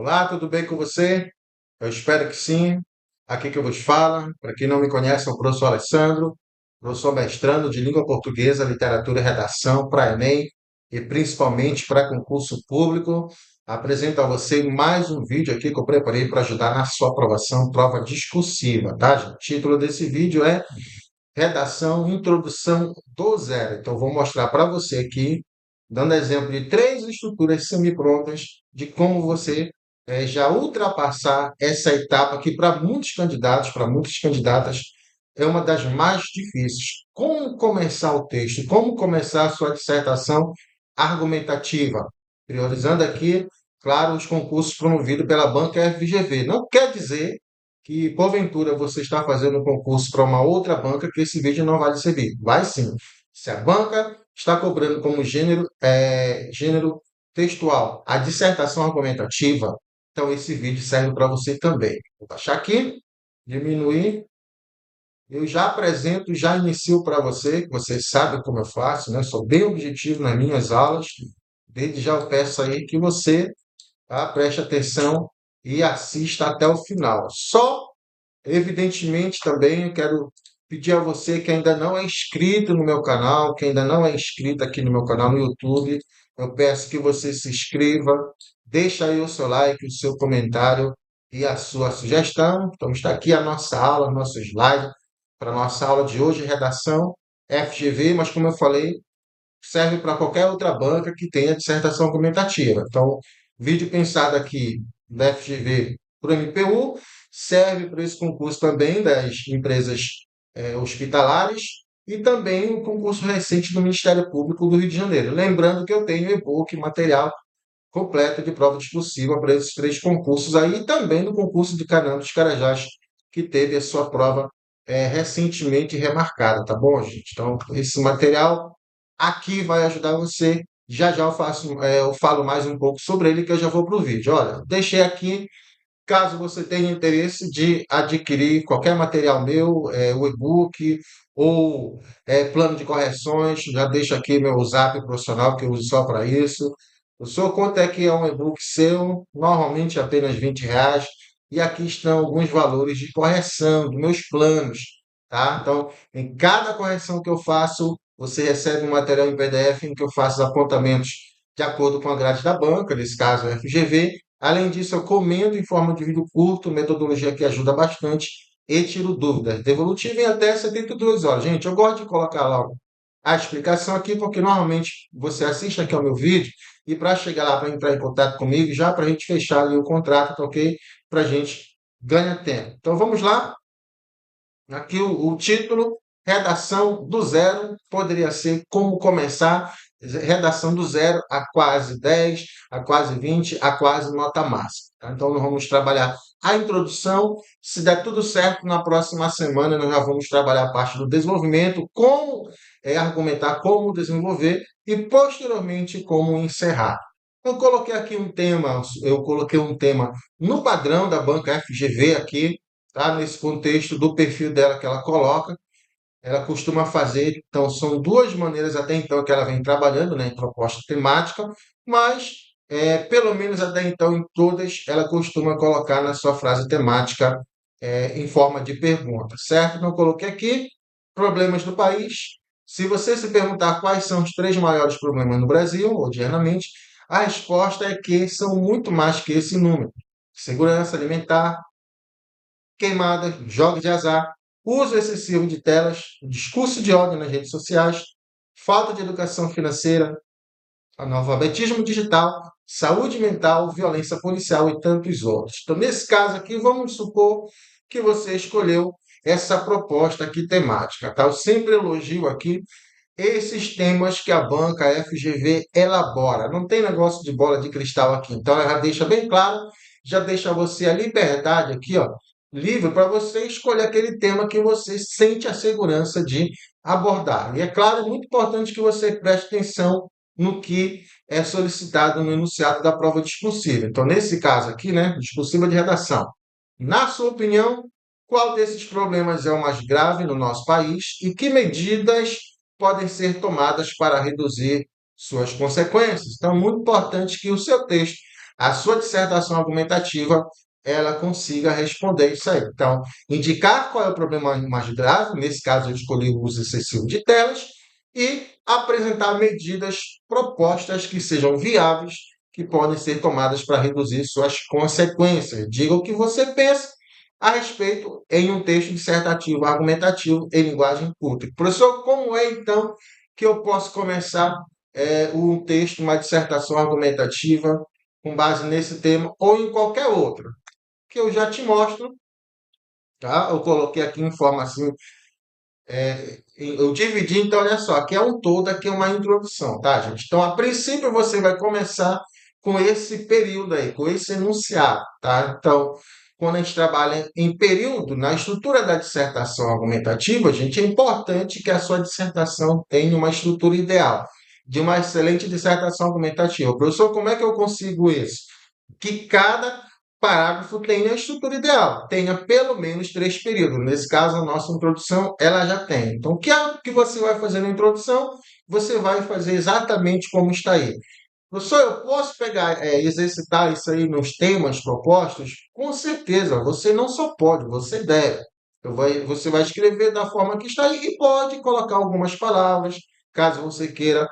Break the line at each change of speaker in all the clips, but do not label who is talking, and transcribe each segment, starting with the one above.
Olá, tudo bem com você? Eu espero que sim. Aqui que eu vos falo, para quem não me conhece, é o professor Alessandro, professor mestrando de língua portuguesa, literatura e redação para Enem e principalmente para concurso público. Apresento a você mais um vídeo aqui que eu preparei para ajudar na sua aprovação, prova discursiva, tá, gente? O título desse vídeo é Redação Introdução do Zero. Então, vou mostrar para você aqui, dando exemplo de três estruturas semi-prontas de como você já ultrapassar essa etapa que para muitos candidatos, para muitas candidatas, é uma das mais difíceis. Como começar o texto? Como começar a sua dissertação argumentativa? Priorizando aqui, claro, os concursos promovidos pela banca FGV. Não quer dizer que porventura você está fazendo um concurso para uma outra banca que esse vídeo não vai lhe servir. Vai sim. Se a banca está cobrando como gênero textual a dissertação argumentativa, então esse vídeo serve para você também. Vou baixar aqui, diminuir. Eu já apresento, já inicio para você, que você sabe como eu faço, né? Sou bem objetivo nas minhas aulas. Desde já eu peço aí que você, tá, preste atenção e assista até o final. Só evidentemente, também eu quero pedir a você que ainda não é inscrito no meu canal, que ainda não é inscrito aqui no meu canal no YouTube, eu peço que você se inscreva, deixa aí o seu like, o seu comentário e a sua sugestão. Então está aqui a nossa aula, nosso slide para a nossa aula de hoje, redação FGV, mas como eu falei, serve para qualquer outra banca que tenha dissertação argumentativa. Então, vídeo pensado aqui da FGV para o MPU serve para esse concurso também das empresas hospitalares e também o concurso recente do Ministério Público do Rio de Janeiro. Lembrando que eu tenho e-book, material completo de prova discursiva para esses três concursos aí e também no concurso de Canão dos Carajás, que teve a sua prova recentemente remarcada, tá bom, gente? Então, esse material aqui vai ajudar você. Já já eu falo mais um pouco sobre ele, que eu já vou para o vídeo. Olha, deixei aqui, caso você tenha interesse de adquirir qualquer material meu, o e-book ou plano de correções, já deixo aqui meu zap profissional, que eu uso só para isso. O senhor quanto é que é um e-book seu? Normalmente apenas R$ 20. E aqui estão alguns valores de correção dos meus planos, tá? Então, em cada correção que eu faço, você recebe um material em PDF em que eu faço os apontamentos de acordo com a grade da banca, nesse caso a FGV. Além disso, eu comento em forma de vídeo curto, metodologia que ajuda bastante e tiro dúvidas. Devolutivo em até 72 horas. Gente, eu gosto de colocar logo a explicação aqui, porque normalmente você assiste aqui ao meu vídeo e para chegar lá, para entrar em contato comigo, já para a gente fechar ali o contrato, tá ok? Para a gente ganhar tempo. Então vamos lá. Aqui o título, redação do zero, poderia ser como começar, redação do zero a quase 10, a quase 20, a quase nota máxima. Tá? Então, nós vamos trabalhar a introdução. Se der tudo certo, na próxima semana nós já vamos trabalhar a parte do desenvolvimento, como argumentar, como desenvolver e, posteriormente, como encerrar. Eu coloquei um tema no padrão da banca FGV aqui, tá? Nesse contexto do perfil dela que ela coloca, ela costuma fazer, então são duas maneiras até então que ela vem trabalhando, né, em proposta temática, mas pelo menos até então em todas ela costuma colocar na sua frase temática em forma de pergunta, certo? Então coloquei aqui problemas do país. Se você se perguntar quais são os três maiores problemas no Brasil, odiernamente, a resposta é que são muito mais que esse número. Segurança alimentar, queimadas, jogos de azar, uso excessivo de telas, discurso de ódio nas redes sociais, falta de educação financeira, analfabetismo digital, saúde mental, violência policial e tantos outros. Então, nesse caso aqui, vamos supor que você escolheu essa proposta aqui temática, tá? Eu sempre elogio aqui esses temas que a banca FGV elabora. Não tem negócio de bola de cristal aqui. Então, ela já deixa bem claro, já deixa você a liberdade aqui, ó, livre para você escolher aquele tema que você sente a segurança de abordar. E é claro, é muito importante que você preste atenção no que é solicitado no enunciado da prova discursiva. Então, nesse caso aqui, né, discursiva de redação. Na sua opinião, qual desses problemas é o mais grave no nosso país e que medidas podem ser tomadas para reduzir suas consequências? Então, é muito importante que o seu texto a sua dissertação argumentativa ela consiga responder isso aí. Então, indicar qual é o problema mais grave, nesse caso eu escolhi o uso excessivo de telas, e apresentar medidas propostas que sejam viáveis, que podem ser tomadas para reduzir suas consequências. Diga o que você pensa a respeito em um texto dissertativo argumentativo em linguagem curta. Professor, como é então que eu posso começar um texto, uma dissertação argumentativa com base nesse tema ou em qualquer outro? Que eu já te mostro, tá? Eu coloquei aqui em forma assim, eu dividi, então olha só, aqui é um todo, aqui é uma introdução, tá, gente? Então, a princípio, você vai começar com esse período aí, com esse enunciado, tá? Então, quando a gente trabalha em período, na estrutura da dissertação argumentativa, gente, é importante que a sua dissertação tenha uma estrutura ideal, de uma excelente dissertação argumentativa. Professor, como é que eu consigo isso? Que cada parágrafo tenha a estrutura ideal, tenha pelo menos 3 períodos. Nesse caso, a nossa introdução ela já tem. Então, o que é que você vai fazer na introdução? Você vai fazer exatamente como está aí. Professor, eu posso pegar, exercitar isso aí nos temas propostos? Com certeza, você não só pode, você deve. Você vai escrever da forma que está aí e pode colocar algumas palavras, caso você queira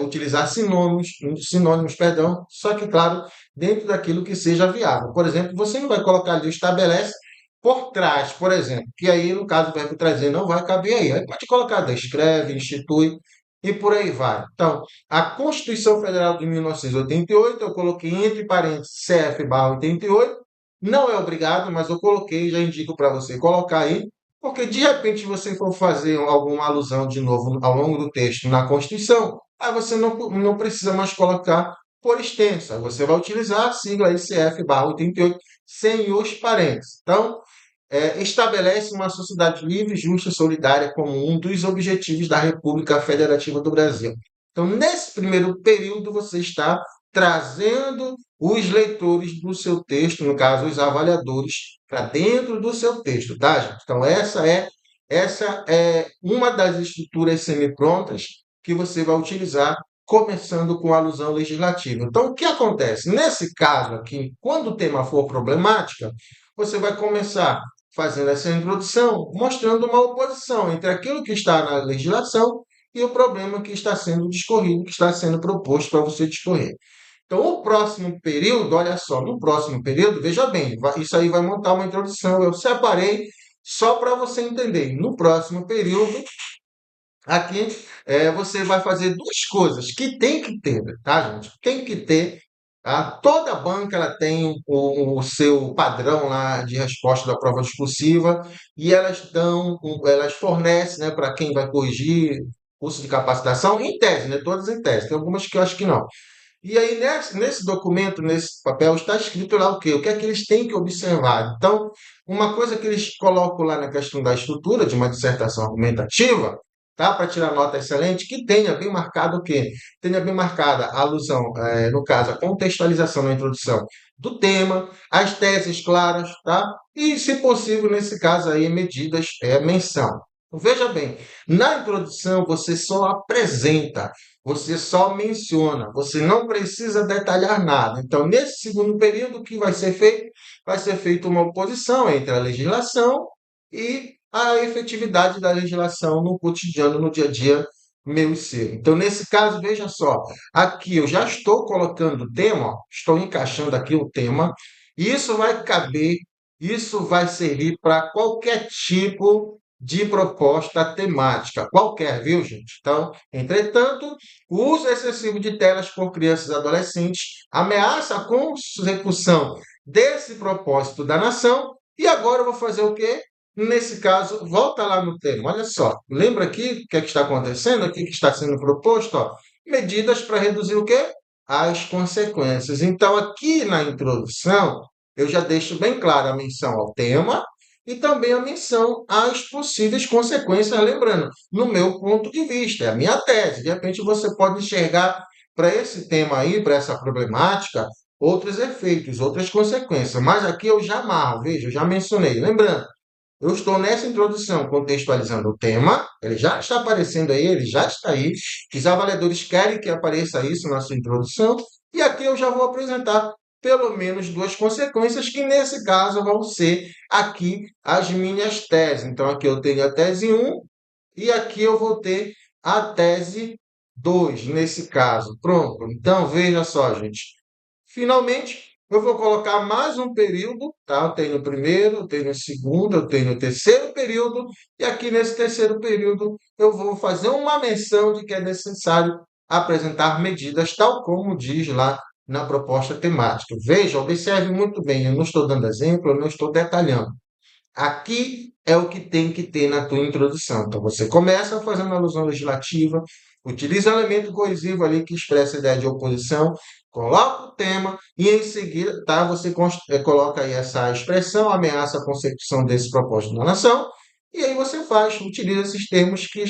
utilizar sinônimos, perdão, só que, claro, dentro daquilo que seja viável. Por exemplo, você não vai colocar ali estabelece por trás, por exemplo, que aí, no caso, o verbo trazer não vai caber aí. Aí pode colocar escreve, institui e por aí vai. Então, a Constituição Federal de 1988, eu coloquei entre parênteses CF/88, não é obrigado, mas eu coloquei, já indico para você colocar aí, porque de repente você for fazer alguma alusão de novo ao longo do texto na Constituição, aí você não precisa mais colocar por extenso. Você vai utilizar a sigla ICF/88 sem os parênteses. Então, estabelece uma sociedade livre, justa e solidária como um dos objetivos da República Federativa do Brasil. Então, nesse primeiro período, você está trazendo os leitores do seu texto, no caso, os avaliadores, para dentro do seu texto, tá, gente? Então, essa é uma das estruturas semi-prontas que você vai utilizar, começando com a alusão legislativa. Então, o que acontece? Nesse caso aqui, quando o tema for problemática, você vai começar fazendo essa introdução, mostrando uma oposição entre aquilo que está na legislação e o problema que está sendo discorrido, que está sendo proposto para você discorrer. Então, o próximo período, olha só, no próximo período, veja bem, isso aí vai montar uma introdução, eu separei só para você entender. No próximo período, aqui você vai fazer duas coisas que tem que ter, tá, gente? Tem que ter. Tá? Toda banca ela tem o seu padrão lá de resposta da prova discursiva e elas fornecem, né, para quem vai corrigir curso de capacitação, em tese, né? Todas em tese. Tem algumas que eu acho que não. E aí, nesse documento, nesse papel, está escrito lá o quê? O que é que eles têm que observar. Então, uma coisa que eles colocam lá na questão da estrutura de uma dissertação argumentativa, tá? Para tirar nota excelente, que tenha bem marcado o quê? Tenha bem marcada a alusão, no caso, a contextualização na introdução do tema, as teses claras, tá? E, se possível, nesse caso aí, medidas, menção. Veja bem, na introdução você só apresenta, você só menciona, você não precisa detalhar nada. Então, nesse segundo período, o que vai ser feito? Vai ser feita uma oposição entre a legislação e a efetividade da legislação no cotidiano, no dia a dia meu e seu. Então, nesse caso, veja só, aqui eu já estou colocando o tema, ó, estou encaixando aqui o tema, e isso vai caber, isso vai servir para qualquer tipo de proposta temática, qualquer, viu, gente? Então, entretanto, o uso excessivo de telas por crianças e adolescentes ameaça a consecução desse propósito da nação. E agora eu vou fazer o quê? Nesse caso, volta lá no tema. Olha só, lembra aqui o que, é que está acontecendo? Aqui que está sendo proposto, ó, medidas para reduzir o quê? As consequências. Então, aqui na introdução, eu já deixo bem clara a menção ao tema e também a menção às possíveis consequências, lembrando, no meu ponto de vista, é a minha tese. De repente você pode enxergar para esse tema aí, para essa problemática, outros efeitos, outras consequências. Mas aqui eu já amarro, veja, eu já mencionei. Lembrando, eu estou nessa introdução contextualizando o tema, ele já está aparecendo aí, ele já está aí. Os avaliadores querem que apareça isso na sua introdução, e aqui eu já vou apresentar pelo menos duas consequências, que nesse caso vão ser aqui as minhas teses. Então, aqui eu tenho a tese 1 e aqui eu vou ter a tese 2 nesse caso. Pronto. Então, veja só, gente. Finalmente, eu vou colocar mais um período, tá? Eu tenho o primeiro, eu tenho o segundo, eu tenho o terceiro período, e aqui nesse terceiro período eu vou fazer uma menção de que é necessário apresentar medidas, tal como diz lá na proposta temática. Veja, observe muito bem, eu não estou dando exemplo, eu não estou detalhando. Aqui é o que tem que ter na tua introdução. Então, você começa fazendo alusão legislativa, utiliza o elemento coesivo ali que expressa a ideia de oposição, coloca o tema e, em seguida, tá, você coloca aí essa expressão, ameaça a consecução desse propósito da nação, e aí você utiliza esses termos que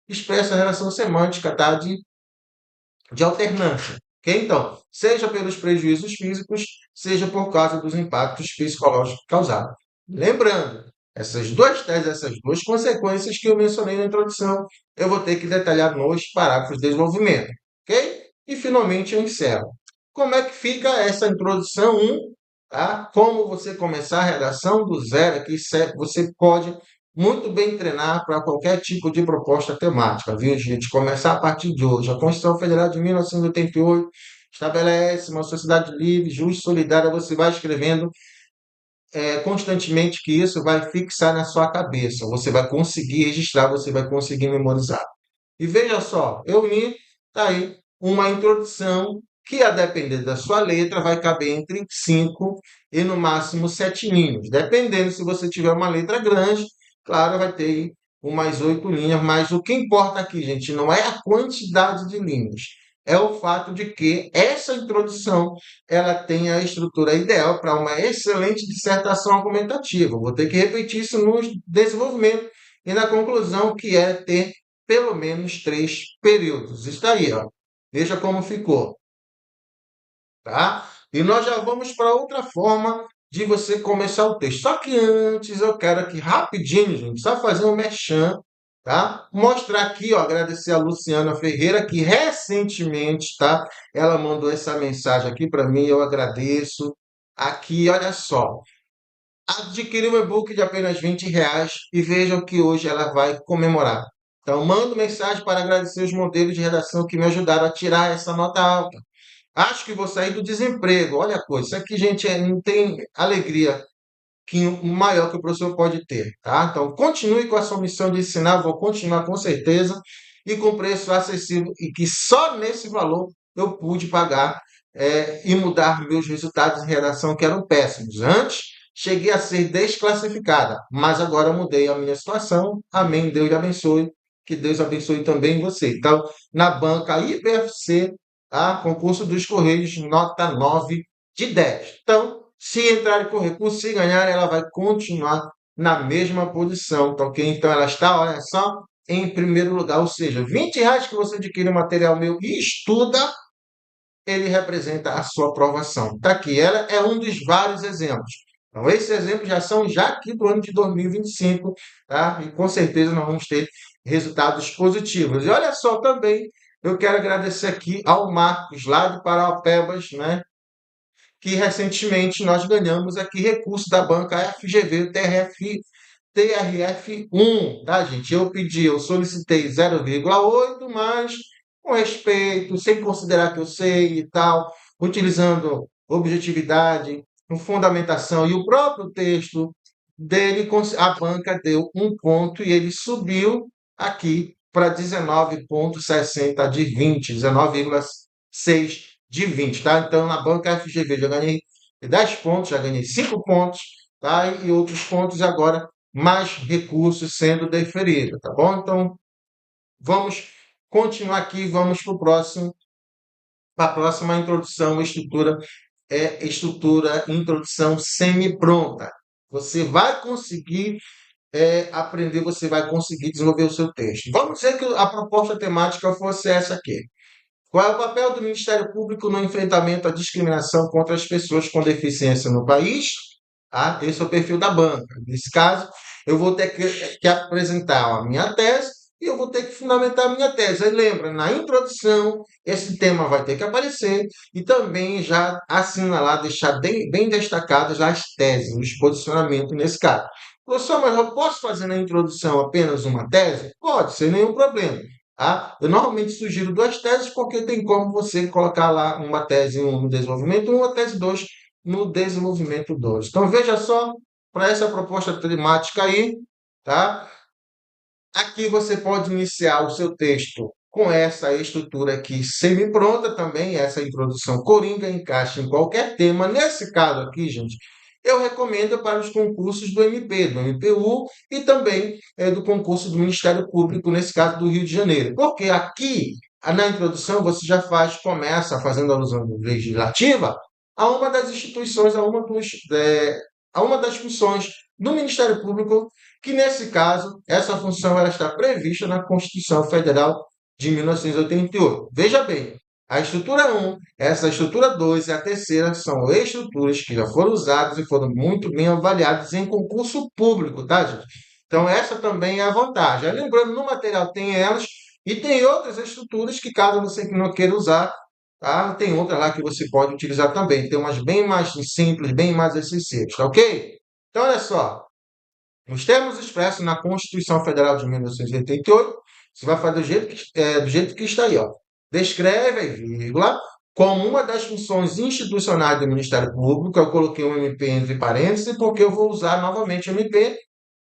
expressam a relação semântica, tá, de alternância. Ok? Então, seja pelos prejuízos físicos, seja por causa dos impactos psicológicos causados. Lembrando, essas duas teses, essas duas consequências que eu mencionei na introdução, eu vou ter que detalhar nos parágrafos de desenvolvimento. Ok? E finalmente eu encerro. Como é que fica essa introdução 1? Tá? Como você começar a redação do zero aqui, você pode muito bem treinar para qualquer tipo de proposta temática, viu, gente? Começar a partir de hoje. A Constituição Federal de 1988 estabelece uma sociedade livre, justa e solidária. Você vai escrevendo constantemente que isso vai fixar na sua cabeça. Você vai conseguir registrar, você vai conseguir memorizar. E veja só, eu uni tá aí uma introdução que, a depender da sua letra, vai caber entre 5 e no máximo 7 linhas. Dependendo, se você tiver uma letra grande, claro, vai ter aí umas 8 linhas, mas o que importa aqui, gente, não é a quantidade de linhas, é o fato de que essa introdução ela tem a estrutura ideal para uma excelente dissertação argumentativa. Vou ter que repetir isso no desenvolvimento e na conclusão, que é ter pelo menos 3 períodos. Está aí, ó. Veja como ficou, tá? E nós já vamos para outra forma de você começar o texto. Só que antes eu quero aqui rapidinho, gente, só fazer um merchan, tá? Mostrar aqui, ó, agradecer a Luciana Ferreira, que recentemente, tá? Ela mandou essa mensagem aqui para mim, eu agradeço. Aqui, olha só. Adquiri um e-book de apenas R$ 20 e vejam que hoje ela vai comemorar. Então, mando mensagem para agradecer os modelos de redação que me ajudaram a tirar essa nota alta. Acho que vou sair do desemprego. Olha a coisa, isso aqui, gente, não tem alegria que maior que o professor pode ter, tá? Então, continue com a sua missão de ensinar, vou continuar com certeza, e com preço acessível, e que só nesse valor eu pude pagar e mudar meus resultados em redação, que eram péssimos. Antes, cheguei a ser desclassificada, mas agora mudei a minha situação. Amém, Deus lhe abençoe, que Deus abençoe também você. Então, na banca IPFC, tá? Concurso dos Correios, nota 9 de 10. Então, se entrar com recurso, se ganhar, ela vai continuar na mesma posição, tá ok? Então, ela está, olha só, em primeiro lugar. Ou seja, R$ 20 que você adquire o material meu e estuda, ele representa a sua aprovação. Tá aqui, ela é um dos vários exemplos. Então, esses exemplos já aqui do ano de 2025, tá? E com certeza nós vamos ter resultados positivos. E olha só também, eu quero agradecer aqui ao Marcos, lá de Paraupebas, né? Que recentemente nós ganhamos aqui recurso da banca FGV, TRF1, tá, gente? Eu solicitei 0,8, mas com respeito, sem considerar que eu sei e tal, utilizando objetividade, fundamentação e o próprio texto dele, a banca deu um ponto e ele subiu aqui para 19,60 de 20, 19,6 de 20, tá? Então, na banca FGV já ganhei 10 pontos, já ganhei 5 pontos, tá? E outros pontos agora, mais recursos sendo deferidos, tá bom? Então, vamos continuar aqui, vamos para a próxima introdução, introdução semi-pronta. Você vai conseguir aprender, você vai conseguir desenvolver o seu texto. Vamos dizer que a proposta temática fosse essa aqui. Qual é o papel do Ministério Público no enfrentamento à discriminação contra as pessoas com deficiência no país? Tá? Esse é o perfil da banca. Nesse caso, eu vou ter que apresentar a minha tese e eu vou ter que fundamentar a minha tese. Aí lembra, na introdução, esse tema vai ter que aparecer e também já assinalar, deixar bem destacadas as teses, os posicionamentos nesse caso. Professor, mas eu posso fazer na introdução apenas uma tese? Pode, sem nenhum problema. Tá? Eu normalmente sugiro duas teses, porque tem como você colocar lá uma tese 1 no desenvolvimento 1, uma tese 2 no desenvolvimento 2. Então, veja só, para essa proposta temática aí, tá? Aqui você pode iniciar o seu texto com essa estrutura aqui semi-pronta também, essa introdução coringa, encaixa em qualquer tema. Nesse caso aqui, gente, eu recomendo para os concursos do MP, do MPU e também do concurso do Ministério Público, nesse caso do Rio de Janeiro. Porque aqui, na introdução, você já começa fazendo alusão legislativa a uma das instituições, a uma das funções do Ministério Público, que nesse caso, essa função ela está prevista na Constituição Federal de 1988. Veja bem, a estrutura 1, essa estrutura 2 e a terceira são estruturas que já foram usadas e foram muito bem avaliadas em concurso público, tá, gente? Então, essa também é a vantagem. Lembrando, no material tem elas e tem outras estruturas que, caso você não queira usar, tá? Tem outras lá que você pode utilizar também. Tem umas bem mais simples, bem mais acessíveis, tá ok? Então, olha só. Nos termos expressos na Constituição Federal de 1988, você vai fazer do jeito que está aí. Ó. Descreve, aí, vírgula, como uma das funções institucionais do Ministério Público. Eu coloquei o MP entre parênteses, porque eu vou usar novamente o MP,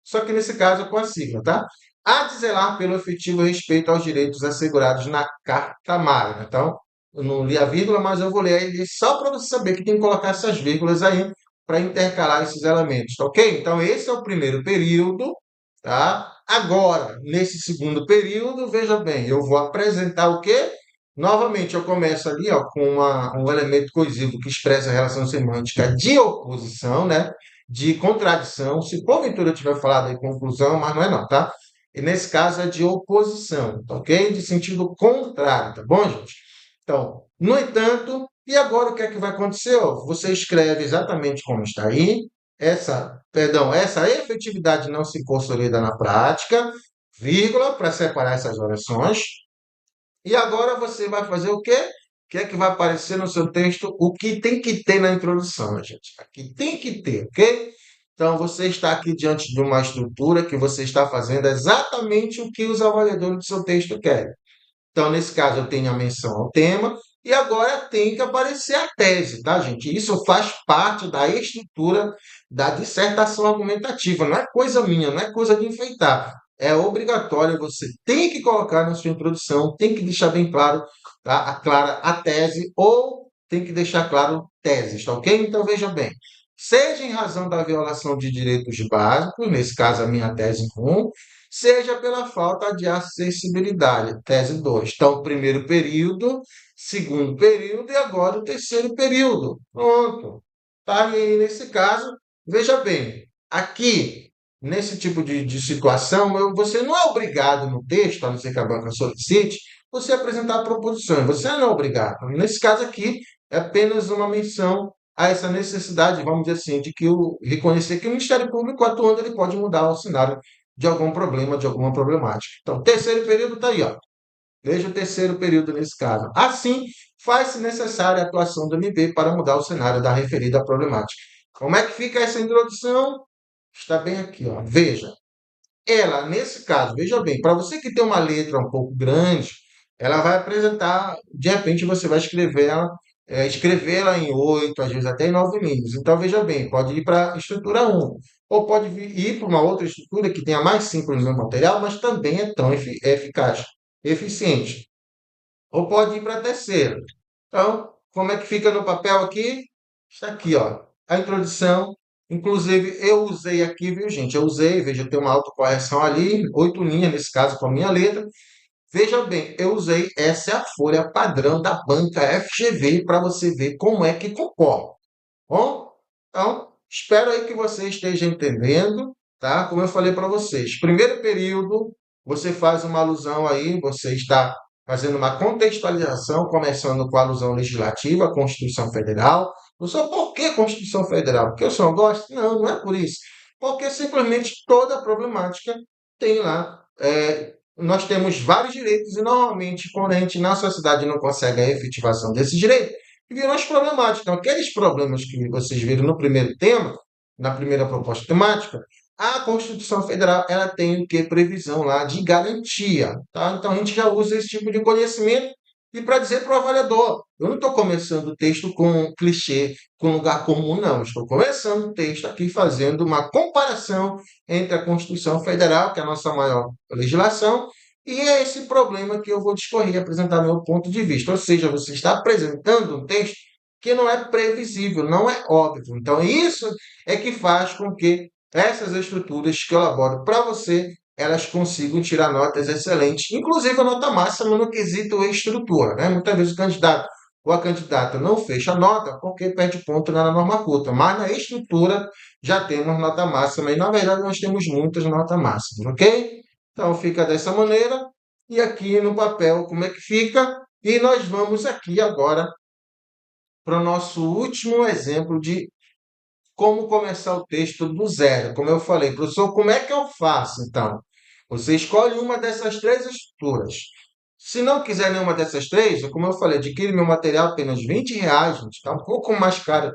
só que nesse caso com a sigla, tá? A de zelar pelo efetivo respeito aos direitos assegurados na Carta Magna. Então, eu não li a vírgula, mas eu vou ler aí só para você saber que tem que colocar essas vírgulas aí para intercalar esses elementos, tá ok? Então, esse é o primeiro período, tá? Agora, nesse segundo período, veja bem, eu vou apresentar o quê? Novamente, eu começo ali ó, com um elemento coesivo que expressa a relação semântica de oposição, né? De contradição. Se porventura eu tiver falado aí conclusão, mas não é não, tá? E nesse caso é de oposição, tá ok? De sentido contrário, tá bom, gente? Então, no entanto, e agora o que é que vai acontecer? Ó, você escreve exatamente como está aí. Essa efetividade não se consolida na prática, vírgula, para separar essas orações. E agora você vai fazer o quê? O que é que vai aparecer no seu texto? O que tem que ter na introdução, gente. Aqui tem que ter, ok? Então, você está aqui diante de uma estrutura que você está fazendo exatamente o que os avaliadores do seu texto querem. Então, nesse caso, eu tenho a menção ao tema e agora tem que aparecer a tese, tá, gente? Isso faz parte da estrutura da dissertação argumentativa. Não é coisa minha, não é coisa de enfeitar. É obrigatório, você tem que colocar na sua introdução, tem que deixar bem claro, tá? Clara a tese ou tem que deixar claro teses, tá ok? Então, veja bem. Seja em razão da violação de direitos básicos, nesse caso a minha tese 1, seja pela falta de acessibilidade. Tese 2. Então, primeiro período, segundo período e agora o terceiro período. Pronto. Tá? E aí, nesse caso, veja bem, aqui, nesse tipo de situação, você não é obrigado no texto, a não ser que a banca solicite, você apresentar proposições. Você não é obrigado. Nesse caso aqui, é apenas uma menção a essa necessidade, vamos dizer assim, de que reconhecer que o Ministério Público atuando ele pode mudar o cenário de algum problema, de alguma problemática. Então, terceiro período está aí, ó. Veja o terceiro período nesse caso. Assim, faz-se necessária a atuação do MP para mudar o cenário da referida problemática. Como é que fica essa introdução? Está bem aqui, ó. Veja. Ela, nesse caso, veja bem, para você que tem uma letra um pouco grande, ela vai apresentar, de repente você vai escrevê-la em 8, às vezes até em 9 linhas. Então, veja bem, pode ir para a estrutura 1, ou pode ir para uma outra estrutura que tenha mais simples no material, mas também é tão eficaz, eficiente. Ou pode ir para a terceira. Então, como é que fica no papel aqui? Está aqui, ó, a introdução. Inclusive, eu usei aqui, viu, gente? Eu usei, veja, tem uma autocorreção ali, 8 linhas nesse caso com a minha letra. Veja bem, eu usei, essa é a folha padrão da banca FGV para você ver como é que concorre. Bom, então, espero aí que você esteja entendendo, tá? Como eu falei para vocês, primeiro período, você faz uma alusão aí, você está fazendo uma contextualização, começando com a alusão legislativa, à Constituição Federal. Não só por que Constituição Federal? Porque eu só gosto? Não, não é por isso. Porque simplesmente toda a problemática tem lá nós temos vários direitos e normalmente quando a gente na sociedade não consegue a efetivação desses direitos, viram as problemáticas. Então, aqueles problemas que vocês viram no primeiro tema, na primeira proposta temática, a Constituição Federal ela tem o que previsão lá de garantia, tá? Então a gente já usa esse tipo de conhecimento e para dizer para o avaliador, eu não estou começando o texto com clichê, com lugar comum, não. Estou começando o texto aqui fazendo uma comparação entre a Constituição Federal, que é a nossa maior legislação, e é esse problema que eu vou discorrer e apresentar meu ponto de vista. Ou seja, você está apresentando um texto que não é previsível, não é óbvio. Então, isso é que faz com que essas estruturas que eu elaboro para você, elas consigam tirar notas excelentes, inclusive a nota máxima no quesito estrutura, né? Muitas vezes o candidato ou a candidata não fecha a nota porque perde ponto na norma culta, mas na estrutura já temos nota máxima e na verdade nós temos muitas notas máximas, ok? Então fica dessa maneira e aqui no papel como é que fica e nós vamos aqui agora para o nosso último exemplo de como começar o texto do zero. Como eu falei, professor, como é que eu faço então? Você escolhe uma dessas três estruturas. Se não quiser nenhuma dessas três, como eu falei, adquire meu material apenas R$ 20, gente, está um pouco mais caro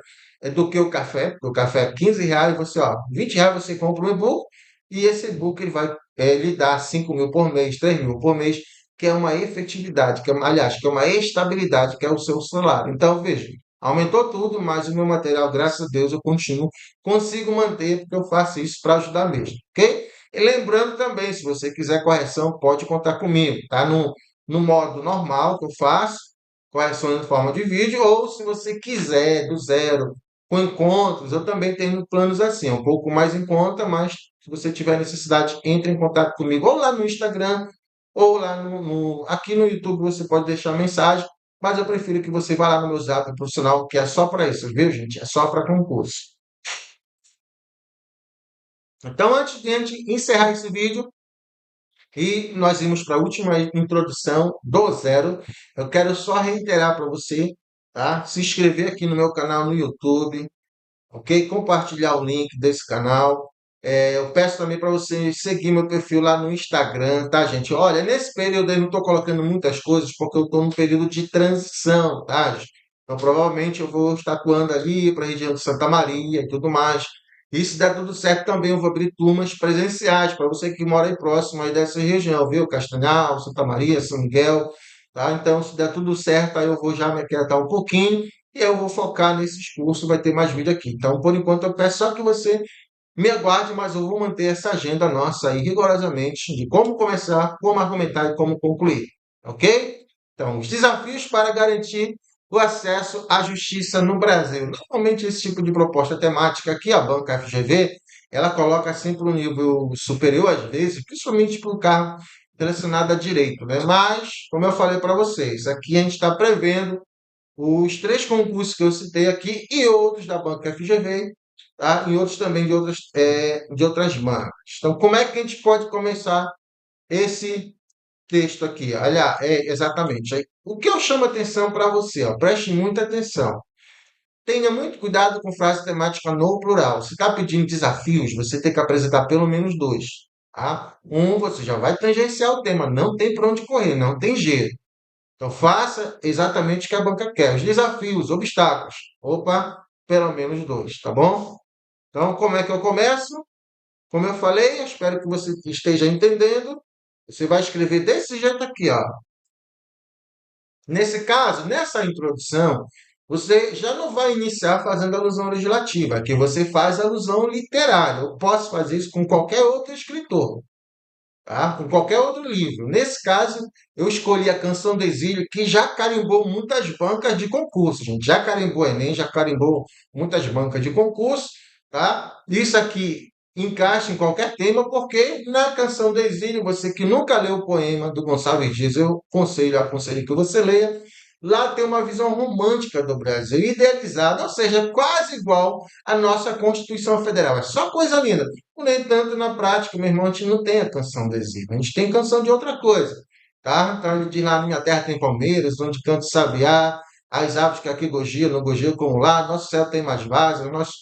do que o café, porque o café é R$ 15, você, ó, R$ 20 você compra um e-book e esse e-book ele vai lhe dar 5 mil por mês, 3 mil por mês, que é uma efetividade, aliás, que é uma estabilidade, que é o seu salário. Então, veja, aumentou tudo, mas o meu material, graças a Deus, eu continuo, consigo manter, porque eu faço isso para ajudar mesmo, ok? E lembrando também, se você quiser correção, pode contar comigo, tá? No modo normal que eu faço, correção em forma de vídeo, ou se você quiser do zero, com encontros, eu também tenho planos assim, um pouco mais em conta, mas se você tiver necessidade, entre em contato comigo, ou lá no Instagram, ou lá aqui no YouTube você pode deixar mensagem, mas eu prefiro que você vá lá no meu Zap profissional, que é só para isso, viu, gente? É só para concurso. Então, antes de a gente encerrar esse vídeo, e nós vimos para a última introdução do zero. Eu quero só reiterar para você, tá? Se inscrever aqui no meu canal no YouTube, ok? Compartilhar o link desse canal. Eu peço também para você seguir meu perfil lá no Instagram, tá, gente? Olha, nesse período eu não estou colocando muitas coisas porque eu estou num período de transição, tá, gente? Então, provavelmente eu vou estar atuando ali para a região de Santa Maria e tudo mais. E se der tudo certo, também eu vou abrir turmas presenciais para você que mora aí próximo aí dessa região, viu? Castanhal, Santa Maria, São Miguel, tá? Então, se der tudo certo, aí eu vou já me aquietar um pouquinho e eu vou focar nesses cursos, vai ter mais vídeo aqui. Então, por enquanto, eu peço só que você me aguarde, mas eu vou manter essa agenda nossa aí rigorosamente de como começar, como argumentar e como concluir, ok? Então, os desafios para garantir o acesso à justiça no Brasil. Normalmente, esse tipo de proposta temática aqui, a banca FGV, ela coloca sempre um nível superior, às vezes, principalmente para o cargo relacionado a direito, né? Mas, como eu falei para vocês, aqui a gente está prevendo os três concursos que eu citei aqui e outros da banca FGV, tá? E outros também de outras bancas. Então, como é que a gente pode começar esse texto aqui? Olha, exatamente. O que eu chamo atenção para você? Ó, preste muita atenção. Tenha muito cuidado com frase temática no plural. Se está pedindo desafios, você tem que apresentar pelo menos dois. Tá? Um, você já vai tangenciar o tema. Não tem para onde correr, não tem jeito. Então, faça exatamente o que a banca quer. Os desafios, obstáculos. Opa, pelo menos dois, tá bom? Então, como é que eu começo? Como eu falei, eu espero que você esteja entendendo. Você vai escrever desse jeito aqui, ó. Nesse caso, nessa introdução, você já não vai iniciar fazendo alusão legislativa, aqui você faz alusão literária. Eu posso fazer isso com qualquer outro escritor, tá? Com qualquer outro livro. Nesse caso, eu escolhi a Canção do Exílio, que já carimbou muitas bancas de concurso, gente. Já carimbou Enem, já carimbou muitas bancas de concurso, tá? Isso aqui encaixa em qualquer tema, porque na Canção do Exílio, você que nunca leu o poema do Gonçalves Dias, eu aconselho que você leia. Lá tem uma visão romântica do Brasil, idealizada, ou seja, quase igual à nossa Constituição Federal. É só coisa linda. No entanto, na prática, meu irmão, a gente não tem a canção do exílio, a gente tem canção de outra coisa, tá? Então ele diz lá, minha terra tem palmeiras, onde canta o sabiá, as aves que aqui gorjeiam, não gorjeiam como lá, nosso céu tem mais vasos, nosso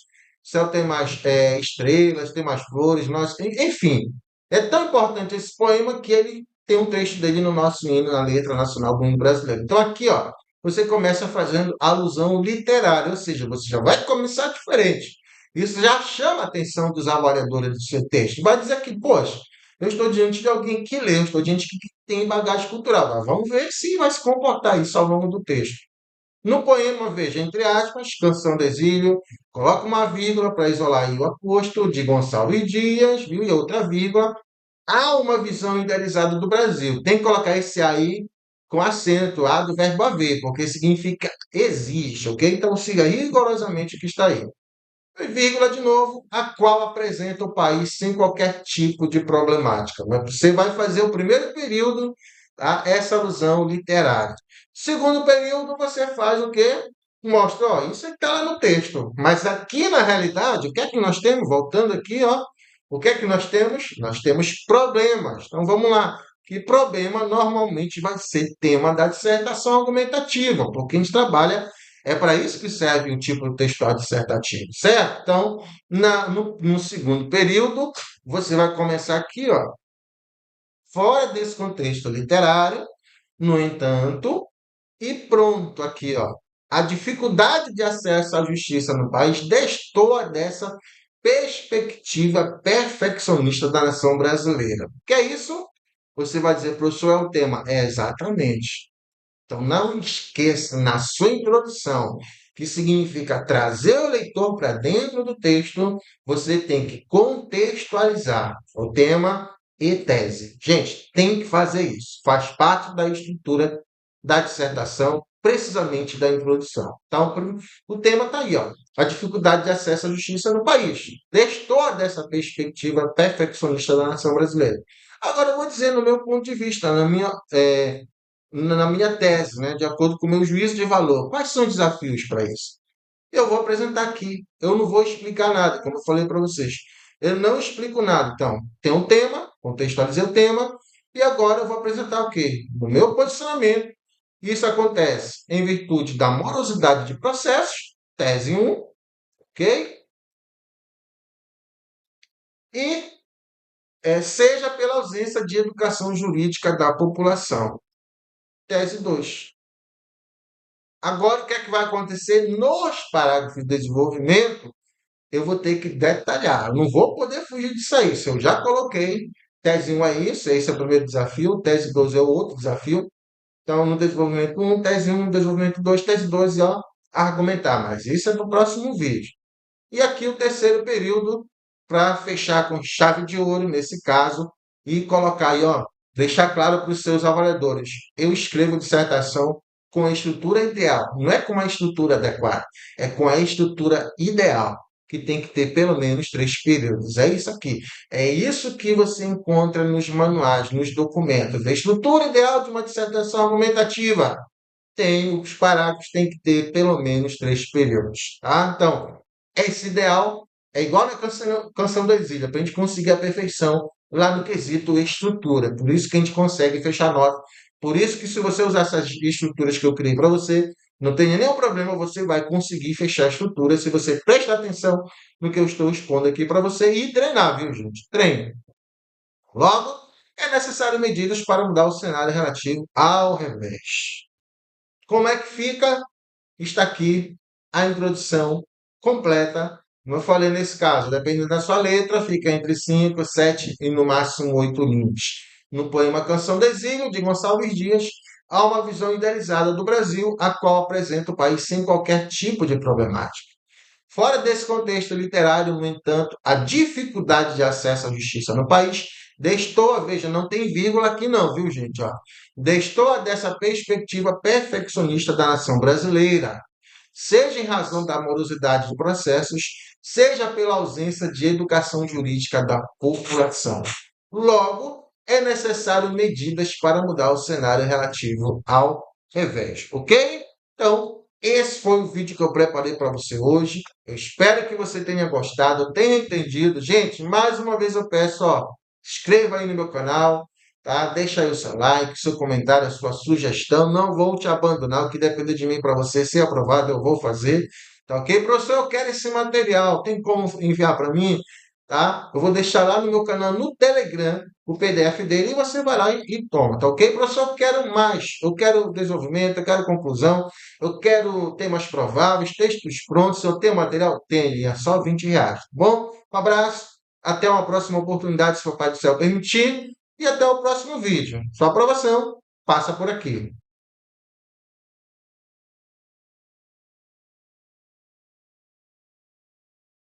céu tem mais estrelas, tem mais flores, enfim. É tão importante esse poema que ele tem um trecho dele no nosso hino, na letra nacional do hino brasileiro. Então aqui, ó, você começa fazendo alusão literária, ou seja, você já vai começar diferente. Isso já chama a atenção dos avaliadores do seu texto. Vai dizer que, poxa, eu estou diante de alguém que lê, eu estou diante de quem tem bagagem cultural. Mas vamos ver se vai se comportar isso ao longo do texto. No poema, veja, entre aspas, Canção do Exílio, coloca uma vírgula para isolar aí o aposto de Gonçalves Dias, viu? E outra vírgula. Há uma visão idealizada do Brasil. Tem que colocar esse aí com acento, A do verbo haver, porque significa existe, ok? Então siga rigorosamente o que está aí. E vírgula de novo, a qual apresenta o país sem qualquer tipo de problemática. Você vai fazer o primeiro período, tá? Essa alusão literária. Segundo período, você faz o quê? Mostra, ó, isso está lá no texto. Mas aqui na realidade, o que é que nós temos? Voltando aqui, ó, o que é que nós temos? Nós temos problemas. Então vamos lá. Que problema normalmente vai ser tema da dissertação argumentativa, porque a gente trabalha é para isso que serve o tipo textual dissertativo, certo? Então, no segundo período, você vai começar aqui, ó, fora desse contexto literário, no entanto, e pronto, aqui, ó. A dificuldade de acesso à justiça no país destoa dessa perspectiva perfeccionista da nação brasileira. Que é isso? Você vai dizer, professor, é o tema. É exatamente. Então, não esqueça na sua introdução, que significa trazer o leitor para dentro do texto, você tem que contextualizar o tema e tese. Gente, tem que fazer isso. Faz parte da estrutura da dissertação, precisamente da introdução. Então, o tema está aí, ó. A dificuldade de acesso à justiça no país. Destoa dessa perspectiva perfeccionista da nação brasileira. Agora, eu vou dizer no meu ponto de vista, na minha tese, né, de acordo com o meu juízo de valor. Quais são os desafios para isso? Eu vou apresentar aqui. Eu não vou explicar nada, como eu falei para vocês. Eu não explico nada. Então, tem um tema, contextualizei o tema, e agora eu vou apresentar o quê? O meu posicionamento. Isso acontece em virtude da morosidade de processos, tese 1, ok? E seja pela ausência de educação jurídica da população, tese 2. Agora, o que é que vai acontecer nos parágrafos de desenvolvimento? Eu vou ter que detalhar. Eu não vou poder fugir disso aí. Se eu já coloquei, tese 1 é isso, esse é o primeiro desafio, tese 2 é o outro desafio. Então, no desenvolvimento 1, tese 1, desenvolvimento 2, tese 2, ó, argumentar. Mas isso é para o próximo vídeo. E aqui o terceiro período, para fechar com chave de ouro, nesse caso, e colocar aí, ó, deixar claro para os seus avaliadores. Eu escrevo dissertação com a estrutura ideal. Não é com a estrutura adequada, é com a estrutura ideal, que tem que ter pelo menos 3 períodos. É isso aqui. É isso que você encontra nos manuais, nos documentos. A estrutura ideal de uma dissertação argumentativa tem, os parágrafos têm que ter pelo menos 3 períodos, tá? Então, esse ideal é igual na canção do Exílio, para a gente conseguir a perfeição lá no quesito estrutura. Por isso que a gente consegue fechar nota. Por isso que se você usar essas estruturas que eu criei para você, não tenha nenhum problema, você vai conseguir fechar a estrutura se você prestar atenção no que eu estou expondo aqui para você e treinar, viu, gente? Treine. Logo, é necessário medidas para mudar o cenário relativo ao revés. Como é que fica? Está aqui a introdução completa. Como eu falei nesse caso, dependendo da sua letra, fica entre 5, 7 e no máximo 8 linhas. No poema Canção do Exílio, de Gonçalves Dias, há uma visão idealizada do Brasil, a qual apresenta o país sem qualquer tipo de problemática. Fora desse contexto literário, no entanto, a dificuldade de acesso à justiça no país destoa, veja, não tem vírgula aqui não, viu, gente? Ó, destoa dessa perspectiva perfeccionista da nação brasileira, seja em razão da morosidade de processos, seja pela ausência de educação jurídica da população. Logo, é necessário medidas para mudar o cenário relativo ao revés, ok? Então, esse foi o vídeo que eu preparei para você hoje. Eu espero que você tenha gostado, tenha entendido. Gente, mais uma vez eu peço, ó, inscreva aí no meu canal, tá? Deixa aí o seu like, seu comentário, a sua sugestão. Não vou te abandonar. O que depender de mim para você ser aprovado, eu vou fazer. Tá ok? Professor, eu quero esse material. Tem como enviar para mim? tá? Eu vou deixar lá no meu canal no Telegram o PDF dele e você vai lá e toma, tá ok? Professor, eu quero mais, eu quero desenvolvimento, eu quero conclusão, eu quero temas prováveis, textos prontos, se eu tenho material, tem, é só R$ 20, tá bom? Um abraço, até uma próxima oportunidade, se o Papai do Céu permitir, e até o próximo vídeo. Sua aprovação passa por aqui.